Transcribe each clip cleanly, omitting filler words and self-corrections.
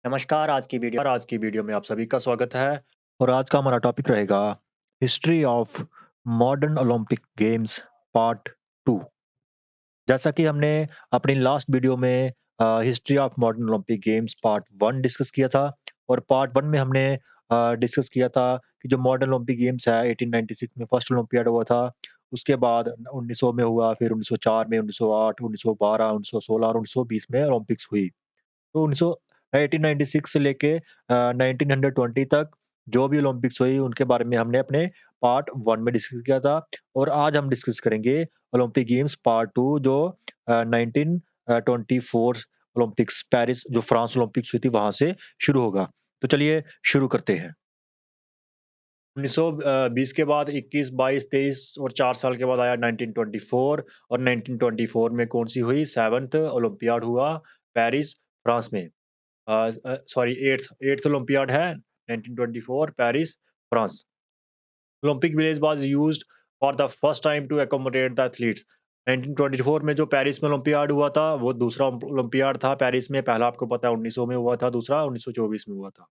आज की वीडियो में आप सभी का स्वागत है और आज का हमारा टॉपिक रहेगा history of modern Olympic games part 2। जैसा कि हमने अपनी लास्ट वीडियो में history of modern Olympic games part 1 discuss किया था और पार्ट 1 में हमने डिस्कस किया था कि जो मॉडर्न ओलंपिक गेम्स है 1896 में फर्स्ट ओलंपियाड हुआ था। उसके बाद 1900 में हुआ, फिर 1904 में, 1908, 1912, 1916 और 1920 में ओलंपिक्स हुई। तो 1896 से लेके 1920 तक जो भी ओलंपिक्स हुई उनके बारे में हमने अपने पार्ट 1 में डिस्कस किया था और आज हम डिस्कस करेंगे ओलंपिक गेम्स पार्ट 2 जो 1924 ओलंपिक्स पेरिस जो फ्रांस ओलंपिक्स हुई थी वहां से शुरू होगा। तो चलिए शुरू करते हैं। 1920 के बाद 21, 22, 23 और 4 साल के बाद आया 1924 और 1924 में कौन सी हुई? 7th ओलंपियाड हुआ पेरिस, फ्रांस में। सॉरी 8th ओलंपियाड है 1924 Paris, France. Olympic village was used for the first time to accommodate the athletes. 1924 में जो पेरिस में ओलंपियाड हुआ था वो दूसरा ओलंपियाड था पेरिस में। पहला आपको पता है 1900 में हुआ था, दूसरा 1924 में हुआ था।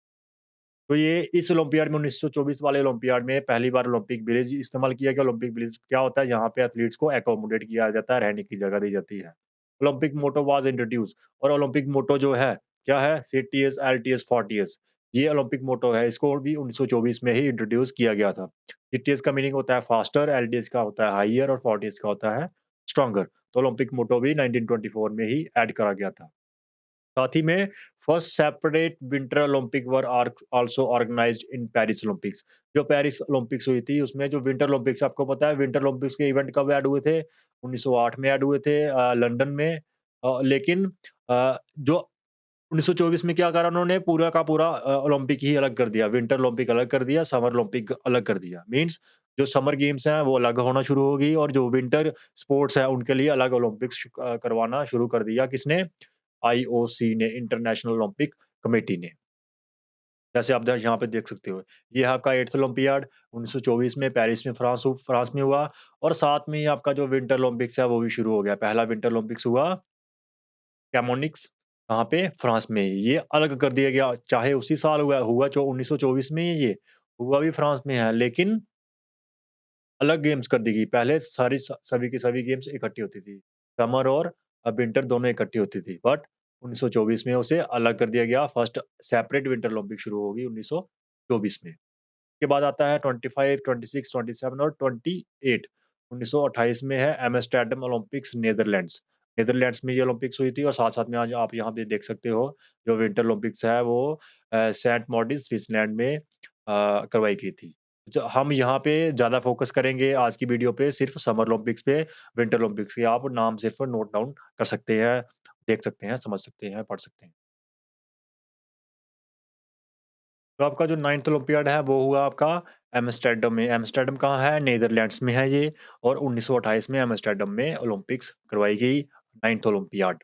तो ये इस ओलंपियाड में 1924 वाले ओलंपियाड में पहली बार ओलंपिक विलेज इस्तेमाल किया गया। ओलंपिक विलेज क्या होता है? यहाँ पे एथलीट्स को एकोमोडेट किया जाता है, रहने की जगह दी जाती है। ओलंपिक मोटो वाज इंट्रोड्यूस और ओलंपिक मोटो जो है क्या है? सिटीएस एलटीएस फोर्टियस। ये ओलंपिक मोटो है, इसको भी 1924 में ही इंट्रोड्यूस किया गया था। सिटीएस का मीनिंग होता है फास्टर, एलटीएस का होता है हाइयर और फोर्टियस का होता है स्ट्रॉन्गर। तो ओलंपिक मोटो भी 1924 में ही ऐड करा गया था। साथ ही में first separate winter Olympic were are also organised in Paris Olympics. जो पेरिस ओलंपिक्स हुई थी उसमें जो विंटर ओलंपिक्स आपको पता है विंटर ओलंपिक्स के इवेंट कब ऐड हुए थे? 1908 में ऐड हुए थे लंदन में। लेकिन जो 1924 में क्या करा उन्होंने पूरा का पूरा ओलंपिक ही अलग कर दिया। विंटर ओलंपिक अलग कर दिया, समर ओलंपिक अलग कर दिया। मीन्स जो समर गेम्स हैं वो अलग होना शुरू हो गई और जो विंटर स्पोर्ट्स हैं उनके लिए अलग ओलंपिक्स करवाना शुरू कर दिया। किसने? आईओसी ने, इंटरनेशनल ओलंपिक कमेटी ने। जैसे आप यहाँ पे देख सकते हो, ये है आपका 8th ओलंपियाड 1924 में पेरिस में फ्रांस में हुआ और साथ में ही आपका जो विंटर ओलंपिक्स है वो भी शुरू हो गया। पहला विंटर ओलंपिक्स हुआ कैमोनिक्स, कहाँ पे? फ्रांस में। ये अलग कर दिया गया, चाहे उसी साल हुआ हुआ जो 1924 में ही ये हुआ भी फ्रांस में है, लेकिन अलग गेम्स कर दी गई। पहले सारी सभी की सभी गेम्स इकट्ठी होती थी। समर और विंटर दोनों इकट्ठी होती थी। बट 1924 में उसे अलग कर दिया गया। फर्स्ट सेपरेट विंटर ओलंपिक शुरू होगी 1924 में। उसके बाद आता है 25, 26, 27 और 28। 1928 में है एम्स्टर्डम ओलंपिक्स, नीदरलैंड्स। नीदरलैंड्स में ये ओलंपिक्स हुई थी और साथ-साथ में आज आप यहाँ पे देख सकते हो जो विंटर ओलंपिक्स है वो सेंट मॉरिस, स्विट्जरलैंड में करवाई गई थी। जो हम यहाँ पे ज़्यादा फ़ोकस करेंगे आज की वीडियो पे सिर्फ़ समर ओलंपिक्स पे, विंटर ओलंपिक्स के आप नाम सिर्फ़ नोट डाउन कर सकते हैं, देख सकते हैं, समझ सकते हैं, पढ़ सकते हैं। तो आपका जो 9th ओलंपियाड है वो हुआ आपका एम्स्टर्डम में। एम्स्टर्डम कहाँ है? नीदरलैंड्स में है ये और 1928 में एम्स्टर्डम में ओलंपिक्स करवाई गई 9th ओलंपियाड।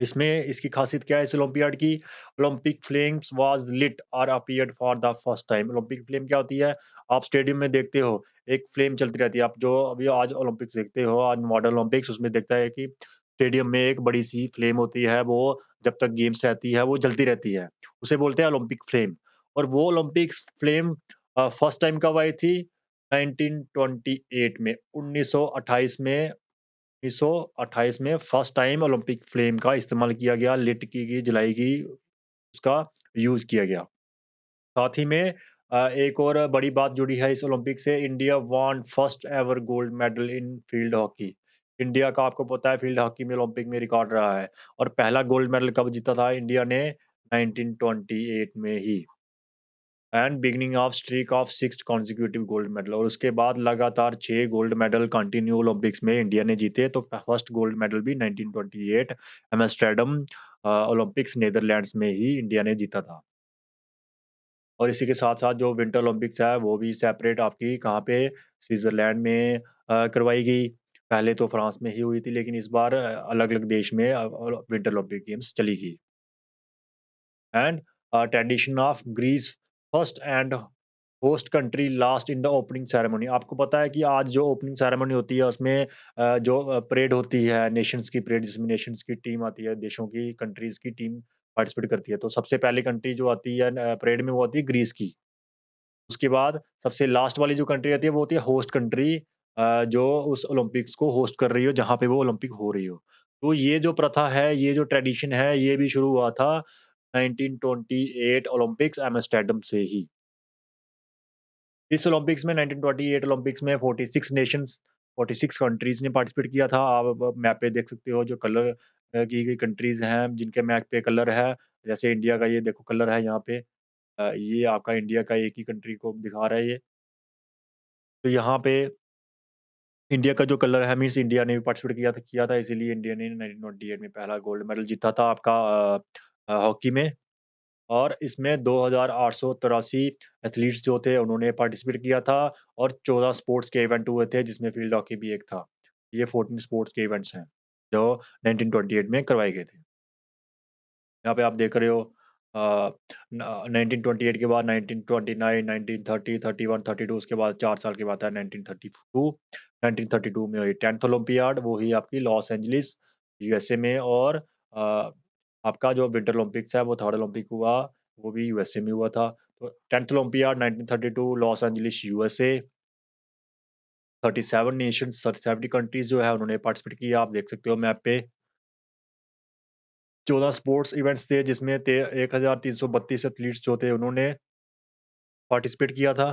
इसमें इसकी ख़ासियत क्या है इस ओलंपियाड की? ओलंपिक फ्लेम्स वाज़ लिट और appeared for the first time. Olympic flame क्या होती है? आप स्टेडियम में देखते हो, एक फ्लेम चलती रहती है। आप जो अभी आज ओलंपिक्स देखते हो, आज मॉडर्न ओलंपिक्स उसमें देखता है कि स्टेडियम में एक बड़ी-सी फ्लेम होती है, वो जब तक गेम्स रहती है, वो जलती रहती है। उसे बोलते हैं ओलंपिक फ्लेम और वो ओलंपिक्स फ्लेम फर्स्ट टाइम कब आई थी? 1928 में, 1928 में 1928 में फर्स्ट टाइम ओलंपिक फ्लेम का इस्तेमाल किया गया, लिट की गई, जलाई गई, उसका यूज़ किया गया। साथ ही में एक और बड़ी बात जुड़ी है इस ओलंपिक से, India won first ever gold medal in field hockey. India का आपको पता है फील्ड हॉकी में ओलंपिक में रिकॉर्ड रहा है और पहला गोल्ड मेडल कब जीता था इंडिया ने? 1928 में ही। And beginning of streak of 6 consecutive gold medal और उसके बाद लगातार 6 गोल्ड मेडल कंटिन्यू ओलंपिक्स में इंडिया ने जीते। तो फर्स्ट गोल्ड मेडल भी 1928 एम्स्टर्डम ओलंपिक्स नीदरलैंड्स में ही इंडिया ने जीता था। और इसी के साथ-साथ जो विंटर ओलंपिक्स है वो भी सेपरेट आपकी कहाँ पे? स्विट्ज़रलैंड में करवाई गई। पहले तो फ्रांस में ही हुई थी लेकिन इस बार अलग-अलग देश में विंटर ओलंपिक गेम्स चली गई। And tradition of Greece first and host country last in the opening ceremony. आपको पता है कि आज जो ओपनिंग सेरेमनी होती है उसमें जो परेड होती है नेशंस की परेड जिसमें नेशंस की टीम आती है, देशों की कंट्रीज़ की टीम पार्टिसिपेट करती है। तो सबसे पहली कंट्री जो आती है परेड में वो आती है ग्रीस की। उसके बाद सबसे लास्ट वाली जो कंट्री रहती है वो होती है होस्ट कंट्री जो उस ओलंपिक्स को होस्ट कर रही हो जहाँ पे वो ओलंपिक हो रही हो। तो ये जो प्रथा है, ये जो ट्रेडिशन है, ये भी शुरू हुआ था 1928 ओलंपिक्स एम्स्टर्डम से ही। इस ओलंपिक्स में 1928 ओलंपिक्स में 46 नेशंस 46 कंट्रीज़ ने पार्टिसिपेट किया था। आप अब मैप पे देख सकते हो जो कलर की गई कंट्रीज़ हैं, जिनके मैप पे कलर है। जैसे इंडिया का ये देखो कलर है यहाँ पे। ये आपका इंडिया का एक ही कंट्री को दिखा रहा है ये। तो यहाँ पे इंडिया का जो कलर है मीन्स इंडिया ने भी पार्टिसिपेट किया था इसीलिए इंडिया ने 1928 में पहला गोल्ड मेडल जीता था आपका हॉकी में। और इसमें 2883 एथलीट्स जो थे उन्होंने पार्टिसिपेट किया था और 14 स्पोर्ट्स के इवेंट हुए थे जिसमें फील्ड हॉकी भी एक था। ये 14 स्पोर्ट्स के इवेंट्स हैं, जो 1928 में करवाए गए थे। यहाँ पे आप देख रहे हो अ, 1928 के बाद 1929, 1930, 31, 32 उसके बाद 4 साल के बाद है 1932। 1932 में हुई 10th ओलंपियाड वो हुई आपकी लॉस एंजलिस यूएसए में और आपका जो विंटर ओलंपिक्स है वो 3rd ओलंपिक हुआ, वो भी यूएसए में हुआ था। तो 10th olympiad 1932 Los Angeles USA 37 Nations 70 countries जो है उन्होंने पार्टिसिपेट किया, आप देख सकते हो मैप पे। 14 स्पोर्ट्स इवेंट्स थे जिसमें 1332 एथलीट्स जो थे उन्होंने पार्टिसिपेट किया था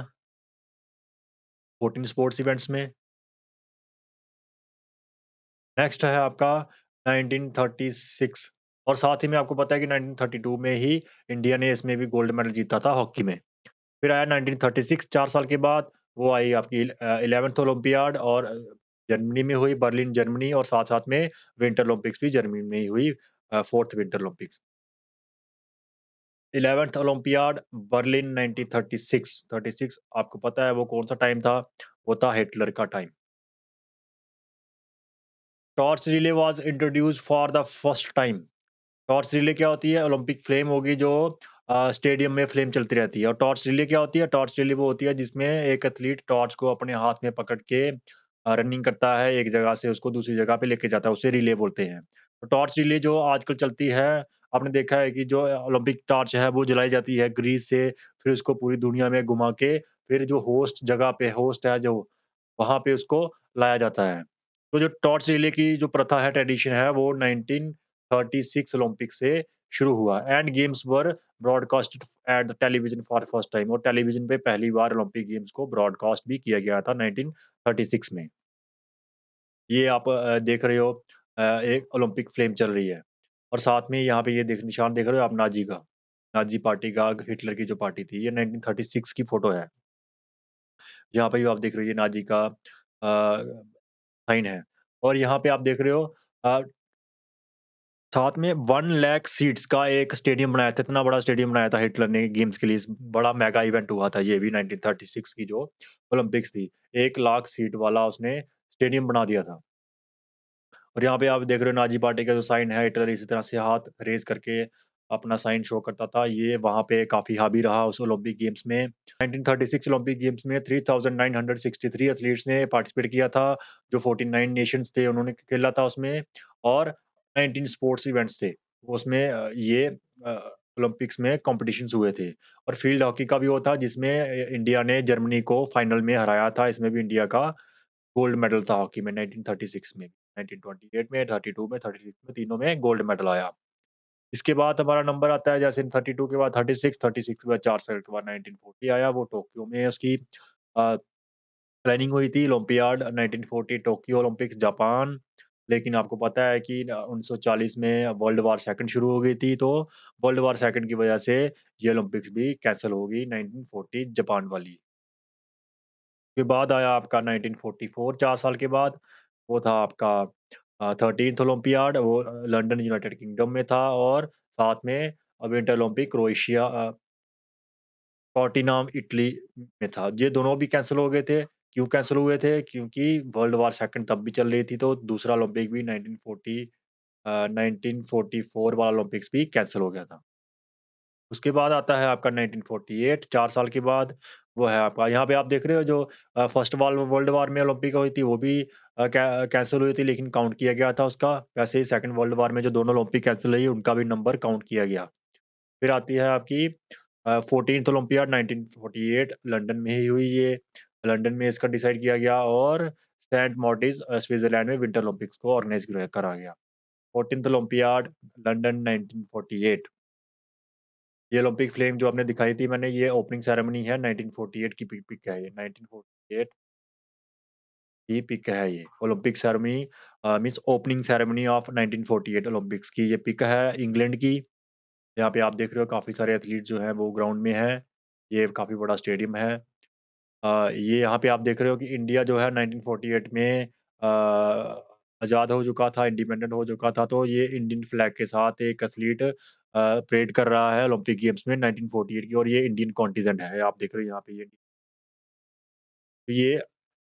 14 स्पोर्ट्स इवेंट्स में। नेक्स्ट है आपका 1936 और साथ ही में आपको पता है कि 1932 में ही इंडिया ने इसमें भी गोल्ड मेडल जीता था हॉकी में। फिर आया 1936 4 साल के बाद वो आई आपकी 11th ओलंपियाड और जर्मनी में हुई, बर्लिन जर्मनी और साथ-साथ में विंटर ओलंपिक्स भी जर्मनी में ही हुई 4th winter Olympics. 11th olympiad Berlin 1936 36 आपको पता है वो कौन-सा टाइम था? वो था हिटलर का time. Torch relay was introduced for the first time. Torch relay क्या होती है? ओलंपिक फ्लेम होगी जो स्टेडियम में फ्लेम चलती रहती है और टॉर्च रिले क्या होती है? टॉर्च रिले वो होती है जिसमें एक एथलीट टॉर्च को अपने हाथ में पकड़ के रनिंग करता है, एक जगह से उसको दूसरी जगह पे लेके जाता है, उसे रिले बोलते हैं। तो टॉर्च रिले जो आजकल चलती है, आपने देखा है कि जो ओलंपिक टॉर्च है वो जलाई जाती है ग्रीस से, फिर उसको पूरी दुनिया में घुमा के, फिर जो होस्ट जगह पे होस्ट है जो, वहाँ पे उसको लाया जाता है। तो जो टॉर्च रिले की जो प्रथा है, ट्रेडिशन है, वो 1936 ओलंपिक से शुरू हुआ and games were broadcasted at the television for first time और टेलीविजन पे पहली बार ओलंपिक गेम्स को ब्रॉडकास्ट भी किया गया था 1936 में। ये आप देख रहे हो एक ओलंपिक फ्लेम चल रही है और साथ में यहाँ पे ये देख निशान देख रहे हो आप नाज़ी का, नाज़ी पार्टी का, हिटलर की जो पार्टी थी, ये 1936 की फोटो है। यहाँ पे भी आप देख रहे हो ये नाज़ी का साइन है और यहाँ पे आप देख रहे हो अ, साथ में 1 लाख सीट्स का एक स्टेडियम बनाया था, इतना बड़ा स्टेडियम बनाया था हिटलर ने गेम्स के लिए, बड़ा मेगा इवेंट हुआ था ये भी 1936 की जो ओलंपिक्स थी। 1 लाख सीट वाला उसने स्टेडियम बना दिया था। और यहाँ पे आप देख रहे हो नाज़ी पार्टी का जो साइन है, हिटलर इसी तरह से हाथ रेज़ करके अपना साइन शो करता था। ये वहाँ पे काफ़ी हावी रहा उस ओलंपिक गेम्स में। 1936 ओलंपिक गेम्स में 3963 एथलीट्स ने पार्टिसिपेट किया था, जो 49 नेशंस थे उन्होंने खेला था उसमें और 19 स्पोर्ट्स इवेंट्स थे। उसमें ये ओलंपिक्स में कॉम्पिटिशन्स हुए थे और फील्ड हॉकी का भी वो था जिसमें इंडिया ने जर्मनी को फाइनल में हराया था। इसमें भी इंडिया का गोल्ड मेडल था हॉकी में 1936 में, 1928 में, 32 में, 36 में तीनों में गोल्ड मेडल आया। इसके बाद हमारा नंबर आता है जैसे 32 के बाद 36, 36 के बाद 4 साल के बाद 1940 आया वो टोक्यो में उसकी अ, प्लानिंग हुई थी ओलंपियाड 1940 टोक्यो ओलंपिक्स जापान। लेकिन आपको पता है कि 1940 में वर्ल्ड वार सेकंड शुरू हो गई थी, तो वर्ल्ड वार सेकंड की वजह से ये ओलंपिक्स भी कैंसल हो गई 1940 जापान वाली। फिर बाद आया आपका 1944 4 साल के बाद, वो था आपका 13th ओलंपियाड वो लंदन यूनाइटेड किंगडम में था और साथ में विंटर ओलंपिक क्रोएशिया टॉटिनहम इटली में था। ये दोनों भी कैंसल हो गए थे। क्यों कैंसल हुए थे? क्योंकि वर्ल्ड वार सेकंड तब भी चल रही थी, तो दूसरा ओलंपिक भी 1944 वाला ओलंपिक्स भी कैंसल हो गया था। उसके बाद आता है आपका 1948 4 साल के बाद। वो है आपका। यहाँ पे आप देख रहे हो जो फर्स्ट वर्ल्ड वॉर में ओलंपिक हुई थी वो भी कैंसल हुई थी लेकिन काउंट किया गया था उसका। वैसे ही सेकंड वर्ल्ड वॉर में जो दोनों ओलंपिक कैंसल हुई उनका भी नंबर काउंट किया गया। फिर आती है आपकी 14th ओलंपियाड 1948 लंदन में ही हुई ये। लंदन में इसका डिसाइड किया गया और सेंट मॉर्टिस स्विट्जरलैंड में विंटर ओलंपिक्स को ऑर्गेनाइज करा गया। 14th olympiad London 1948। ये ओलंपिक फ्लेम जो आपने दिखाई थी मैंने ये ओपनिंग सेरेमनी है 1948 की पिक है ये 1948 की पिक है ये। Olympic ceremony means opening ceremony of 1948 Olympics की ये पिक है इंग्लैंड की। यहाँ पे आप देख रहे हो काफ़ी सारे एथलीट जो हैं वो ग्राउंड में हैं। ये काफ़ी बड़ा स्टेडियम है। ये यहाँ पे आप देख रहे हो कि इंडिया जो है 1948 में आज़ाद हो चुका था, इंडिपेंडेंट हो चुका था, तो ये इंडियन फ्लैग के साथ एक एथलीट परेड कर रहा है ओलंपिक गेम्स में 1948 की और ये इंडियन कॉन्टिजेंट है। आप देख रहे हो यहाँ पे ये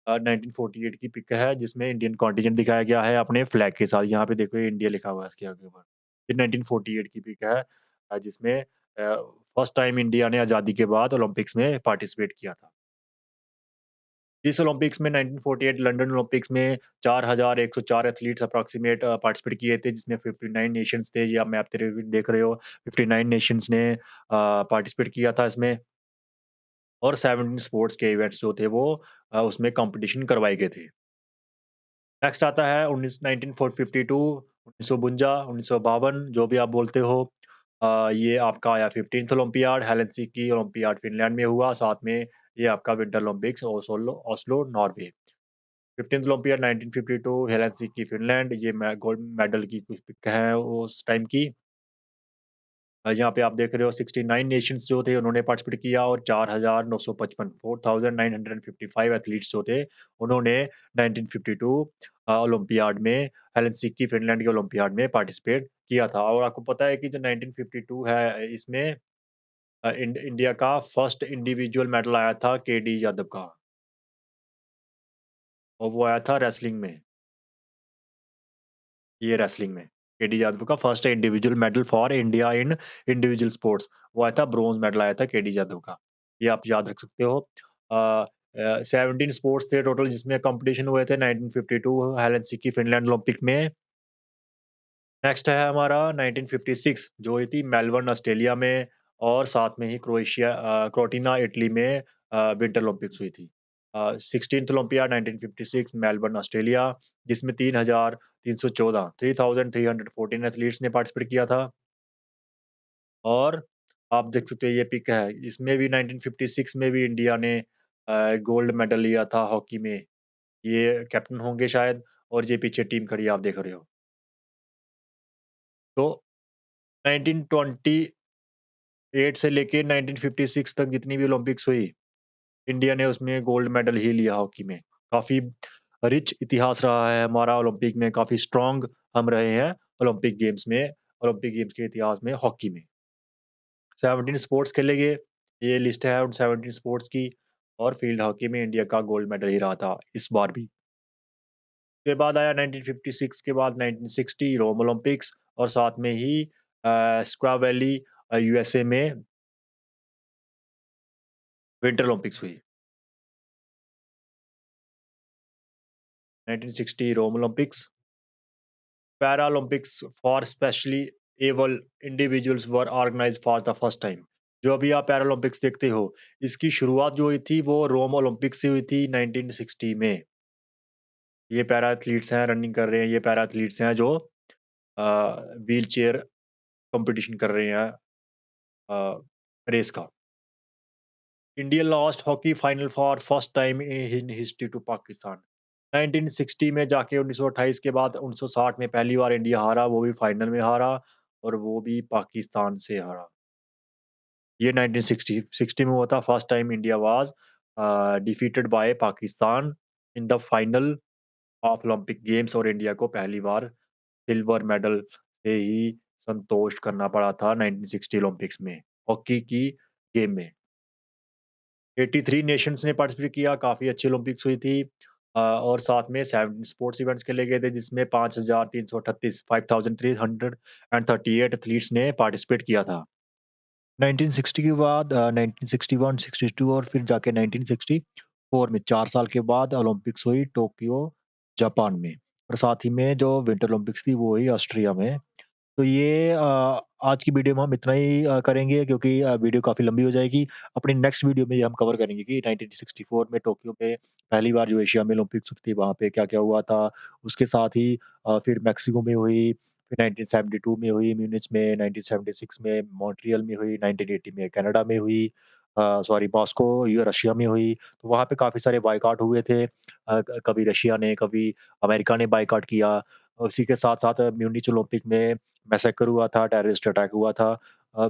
1948 की पिक है जिसमें इंडियन कॉन्टिजेंट दिखाया गया है अपने फ्लैग के साथ। यहाँ पे देखो ये इंडिया लिखा हुआ है इसके आगे ऊपर। ये 1948 की पिक है जिसमें फर्स्ट टाइम इंडिया ने आज़ादी के बाद ओलंपिक्स में पार्टिसिपेट किया था। इस ओलंपिक्स में 1948 लंदन ओलंपिक्स में 4104 एथलीट्स अप्रॉक्सिमेट पार्टिसिपेट किए थे जिसमें 59 नेशंस थे। ये आप मैप तेरे देख रहे हो 59 नेशंस ने पार्टिसिपेट किया था इसमें और 17 स्पोर्ट्स के इवेंट्स जो थे वो उसमें कॉम्पिटिशन करवाए गए थे। नेक्स्ट आता है 1952 1952 1952 जो भी आप बोलते हो। ये आपका आया 15th olympiad Helsinki olympiad Finland में हुआ। साथ में ये आपका winter Olympics Oslo Norway. 15th olympiad 1952 Helsinki Finland ये गोल्ड मेडल की कुछ पिक है उस टाइम की। यहाँ पे आप देख रहे हो 69 नेशंस जो थे उन्होंने पार्टिसिपेट किया और 4955 4955 एथलीट्स जो थे उन्होंने 1952 ओलंपियाड में हेलसिंकी फिनलैंड के ओलंपियाड में पार्टिसिपेट किया था। और आपको पता है कि जो 1952 है इसमें इंडिया का फर्स्ट इंडिविजुअल मेडल आया था केडी यादव का और वो आया था रेसलिंग में। ये रेसलिंग में केडी यादव का first individual medal for India in individual sports वो आया था ब्रोंज मेडल आया था केडी यादव का। ये आप याद रख सकते हो। 17 स्पोर्ट्स थे टोटल जिसमें कंपटीशन हुए थे 1952 हेलसिंकी फिनलैंड ओलंपिक में। नेक्स्ट है हमारा 1956 जो हुई थी मेलबर्न ऑस्ट्रेलिया में और साथ में ही क्रोटिना इटली में विंटर ओलंपिक्स हुई थी। 16th ओलंपियाड 1956 मेलबर्न ऑस्ट्रेलिया जिसमें 3314 3314 एथलीट्स ने पार्टिसिपेट किया था और आप देख सकते हो ये पिक है। इसमें भी 1956 में भी इंडिया ने गोल्ड मेडल लिया था हॉकी में। ये कैप्टन होंगे शायद और ये पीछे टीम खड़ी है आप देख रहे हो। तो 1928 से लेके 1956 तक जितनी भी ओलंपिक्स हुई, इंडिया ने उसमें गोल्ड मेडल ही लिया हॉकी में। काफ़ी रिच इतिहास रहा है हमारा ओलंपिक में, काफ़ी स्ट्रॉन्ग हम रहे हैं ओलंपिक गेम्स के इतिहास में हॉकी में। 17 स्पोर्ट्स खेले गए, ये लिस्ट है उन 17 स्पोर्ट्स की और फील्ड हॉकी में इंडिया का गोल्ड मेडल ही रहा था इस बार भी। उसके बाद आया 1956 के बाद 1960 रोम ओलंपिक्स और साथ में ही स्क्वा वैली यूएसए में विंटर ओलंपिक्स हुई। 1960 Rome Olympics, Paralympics for specially able individuals were organised for the first time. जो अभी आप पैरालंपिक्स देखते हो, इसकी शुरुआत जो हुई थी वो रोम ओलंपिक्स से हुई थी 1960 में। ये पैरा एथलीट्स हैं, रनिंग कर रहे हैं, ये पैरा एथलीट्स हैं जो व्हीलचेयर कॉम्पिटिशन कर रहे हैं रेस का। India lost hockey final for first time in history to Pakistan. 1960 में जाके 1928 के बाद 1960 में पहली बार इंडिया हारा, वो भी फाइनल में हारा और वो भी पाकिस्तान से हारा। ये 1960 में हुआ था first time India was defeated by Pakistan in the final of Olympic games और इंडिया को पहली बार सिल्वर मेडल से ही संतोष करना पड़ा था 1960 ओलंपिक्स में, हॉकी की गेम में। 83 नेशंस ने पार्टिसिपेट किया, काफ़ी अच्छी ओलंपिक्स हुई थी और साथ में 7 स्पोर्ट्स इवेंट्स खेले गए थे जिसमें 5338 5338 एथलीट्स ने पार्टिसिपेट किया था। 1960 के बाद 1961, 62 और फिर जाके 1964 में 4 साल के बाद ओलंपिक्स हुई टोक्यो, जापान में। और साथ ही में जो विंटर ओलंपिक्स थी वो हुई ऑस्ट्रिया में। तो ये आज की वीडियो में हम इतना ही करेंगे क्योंकि वीडियो काफ़ी लंबी हो जाएगी। अपनी नेक्स्ट वीडियो में ये हम कवर करेंगे कि 1964 में टोक्यो में पहली बार जो एशिया में ओलंपिक्स हुई थी वहाँ पे क्या-क्या हुआ था। उसके साथ ही फिर मेक्सिको में हुई, फिर 1972 में हुई म्यूनिच में, 1976 में मॉन्ट्रियल में हुई, 1980 में कनाडा में हुई, सॉरी मॉस्को ये रशिया में हुई। तो वहाँ पे काफ़ी सारे बायकॉट हुए थे। कभी रशिया ने, कभी अमेरिका ने बायकॉट किया। उसी के साथ-साथ म्यूनिच ओलंपिक में मैसेकर हुआ था, टेररिस्ट अटैक हुआ था। अ,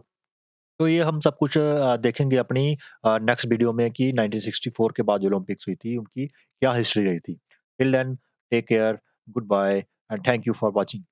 तो ये हम सब कुछ देखेंगे अपनी नेक्स्ट वीडियो में कि 1964 के बाद जो ओलंपिक्स हुई थी, उनकी क्या हिस्ट्री रही थी। Till then take care, goodbye and thank you for watching.